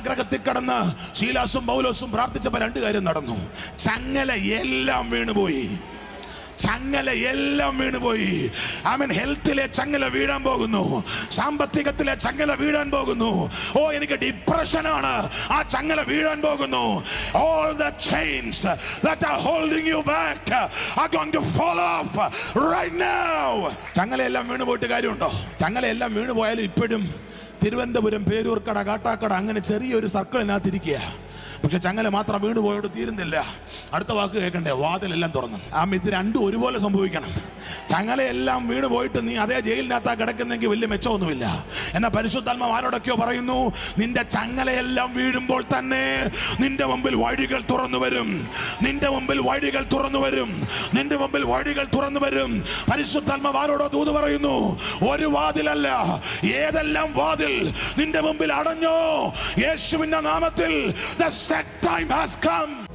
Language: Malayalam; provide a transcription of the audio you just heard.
കാരാഗ്രഹത്തിൽ കടന്ന് ശീലാസും പൗലോസും പ്രാർത്ഥിച്ചപ്പോൾ രണ്ട് കാര്യം നടന്നു. ചങ്ങല എല്ലാം വീണുപോയി. ചങ്ങല എല്ലാം വീണുപോയി. ആമേൻ. ഹെൽത്തിലെ ചങ്ങല വീഴാൻ പോകുന്നു. സാമ്പത്തികത്തിലെ ചങ്ങല വീഴാൻ പോകുന്നു. ഓ, എനിക്ക് ഡിപ്രഷനാണ്, ആ ചങ്ങല വീഴാൻ പോകുന്നു. All the chains that are holding you back are going to fall off right now. ചങ്ങലയെല്ലാം വീണു പോയിട്ട് കാര്യമുണ്ടോ? ചങ്ങലയെല്ലാം വീണു പോയാലും ഇപ്പോഴും തിരുവനന്തപുരം, പേരൂർക്കട, കാട്ടാക്കട അങ്ങനെ ചെറിയൊരു സർക്കിളിനകത്തിരിക്കുക. പക്ഷെ ചങ്ങല മാത്രം വീണു പോയോട് തീരുന്നില്ല. അടുത്ത വാക്ക് കേൾക്കണ്ടേ? വാതിലെല്ലാം തുറന്നു. ഇത് രണ്ടും ഒരുപോലെ സംഭവിക്കണം. ചങ്ങലയെല്ലാം വീണു പോയിട്ട് നീ അതേ ജയിലിനകത്താ കിടക്കുന്നെങ്കിൽ വലിയ മെച്ചമൊന്നുമില്ല. എന്നാൽ പരിശുദ്ധാത്മാവ് ആരോടൊക്കെയോ പറയുന്നു, നിന്റെ ചങ്ങലയെല്ലാം വീഴുമ്പോൾ തന്നെ നിന്റെ മുമ്പിൽ വഴികൾ തുറന്നു വരും. നിന്റെ മുമ്പിൽ വഴികൾ തുറന്നു വരും. നിന്റെ മുമ്പിൽ വഴികൾ തുറന്നു വരും. പരിശുദ്ധാത്മാവ് ആരോടോ ദൂത് പറയുന്നു, ഒരു വാതിലല്ല, ഏതെല്ലാം വാതിൽ നിന്റെ മുമ്പിൽ അടഞ്ഞോ, യേശുവിന്റെ നാമത്തിൽ the set time has come.